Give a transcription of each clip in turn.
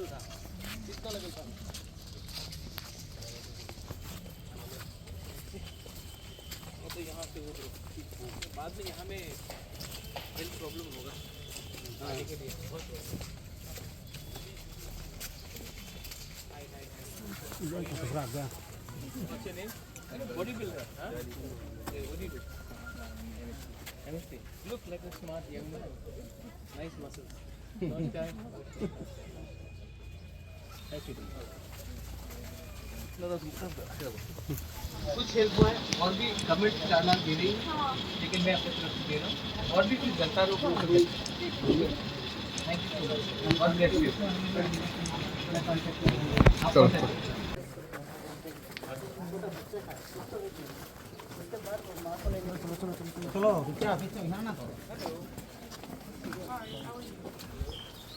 Level था, कितना level था। तो यहाँ से वो बाद में यहाँ में हेल्थ प्रॉब्लम होगा आने के लिए बहुत अच्छा नहीं बॉडी बिल्डर हाँ what do you do? MSc. Look like a smart young man. Nice muscles. Not guy. Actually. कुछ हेल्प हुआ है और भी गवर्नमेंट 4 लाख दे रही है लेकिन मैं अपनी तरफ से दे रहा हूँ और भी कुछ जनता लोग थैंक यू सो मच और ब्लेस यू चलो क्या पीछे यहाँ ना तो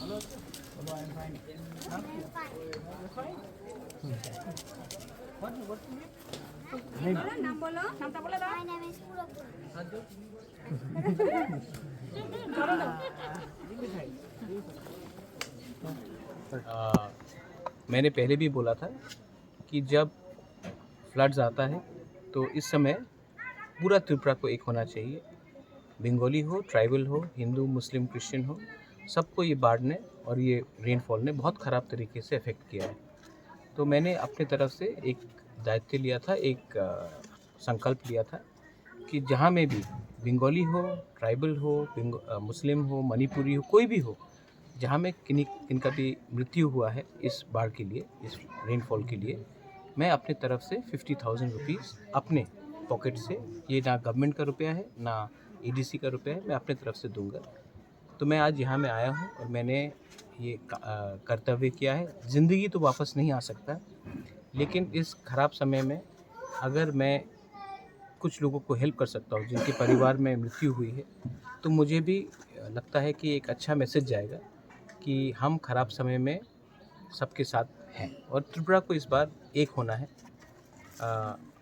hello hello I am fine नाम बोलो नामটা বলে দাও My name is Purapur. मैंने पहले भी बोला था कि जब फ्लड्स आता है तो इस समय पूरा त्रिपुरा को एक होना चाहिए। बंगाली हो, ट्राइबल हो, हिंदू, मुस्लिम, क्रिश्चियन हो, सबको ये बाढ़ ने और ये रेनफॉल ने बहुत ख़राब तरीके से अफेक्ट किया है। तो मैंने अपनी तरफ से एक दायित्व लिया था, एक संकल्प लिया था कि जहाँ में भी बंगाली हो, ट्राइबल हो, मुस्लिम हो, मणिपुरी हो, कोई भी हो, जहाँ में किनका भी मृत्यु हुआ है इस बाढ़ के लिए, इस रेनफॉल के लिए, मैं अपनी तरफ से 50,000 रुपीज़ अपने पॉकेट से, ये ना गवर्नमेंट का रुपया है ना EDC का रुपया है, मैं अपनी तरफ से दूंगा। तो मैं आज यहाँ में आया हूँ और मैंने ये कर्तव्य किया है। ज़िंदगी तो वापस नहीं आ सकता, लेकिन इस ख़राब समय में अगर मैं कुछ लोगों को हेल्प कर सकता हूँ जिनके परिवार में मृत्यु हुई है, तो मुझे भी लगता है कि एक अच्छा मैसेज जाएगा कि हम ख़राब समय में सबके साथ हैं और त्रिपुरा को इस बार एक होना है।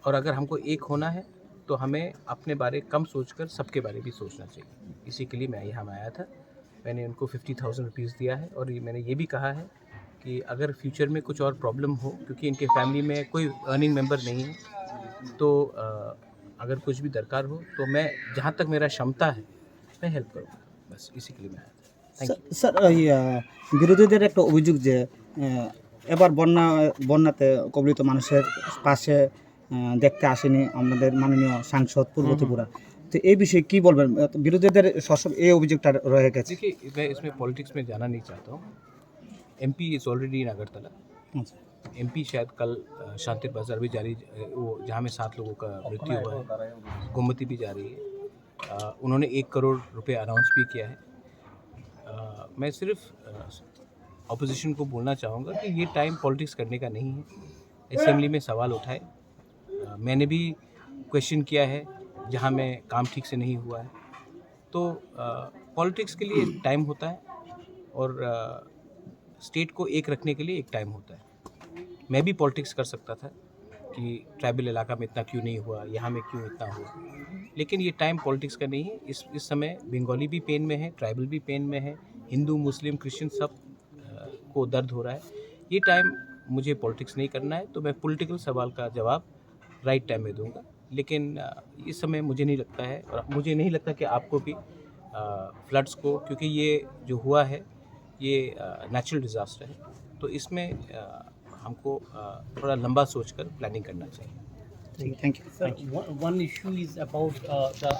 और अगर हमको एक होना है तो हमें अपने बारे कम सोचकर सबके बारे भी सोचना चाहिए। इसी के लिए मैं यहाँ में आया था। मैंने उनको 50,000 रुपीज़ दिया है और मैंने ये भी कहा है कि अगर फ्यूचर में कुछ और प्रॉब्लम हो, क्योंकि इनके फैमिली में कोई अर्निंग मेंबर नहीं है, तो अगर कुछ भी दरकार हो तो मैं जहाँ तक मेरा क्षमता है मैं हेल्प करूँगा। बस इसी के लिए मैं आया था। Thank you. স্যার বিরোধীদের একটা অভিযোগ যে এবার বন্যাতে কবলিত মানুষের পাশে দেখতে আসেনি আমাদের মাননীয় সাংসদ পূর্ব ত্রিপুরা। তো এই বিষয়ে কি বলবেন? বিরোধীদের সব এই অভিযোগটা রয়ে গেছে। देखिए मैं इसमें पॉलिटिक्स में जाना नहीं चाहता हूँ। MP is already in Agartala. আচ্ছা MP शायद कल शांति बाजार भी जारी, वो जहाँ में 7 लोगों का मृत्यु हुआ है, गोमती भी जा रही है। उन्होंने 1 करोड़ रुपए अनाउंस भी किया है। मैं सिर्फ अपोजिशन को बोलना चाहूँगा कि ये टाइम पॉलिटिक्स करने का नहीं है। असेंबली में सवाल उठाए, मैंने भी क्वेश्चन किया है जहाँ में काम ठीक से नहीं हुआ है। तो पॉलिटिक्स के लिए टाइम होता है और स्टेट को एक रखने के लिए एक टाइम होता है। मैं भी पॉलिटिक्स कर सकता था कि ट्राइबल इलाका में इतना क्यों नहीं हुआ, यहाँ में क्यों इतना हुआ, लेकिन ये टाइम पॉलिटिक्स का नहीं है। इस समय बंगाली भी पेन में है, ट्राइबल भी पेन में है, हिंदू, मुस्लिम, क्रिश्चियन सब को दर्द हो रहा है। ये टाइम मुझे पॉलिटिक्स नहीं करना है, तो मैं पॉलिटिकल सवाल का जवाब राइट टाइम में दूंगा। लेकिन इस समय मुझे नहीं लगता है और मुझे नहीं लगता कि आपको भी फ्लड्स को, क्योंकि ये जो हुआ है ये नेचुरल डिज़ास्टर है, तो इसमें हमको थोड़ा लंबा सोचकर प्लानिंग करना चाहिए। Thank you. Sir, one issue is about the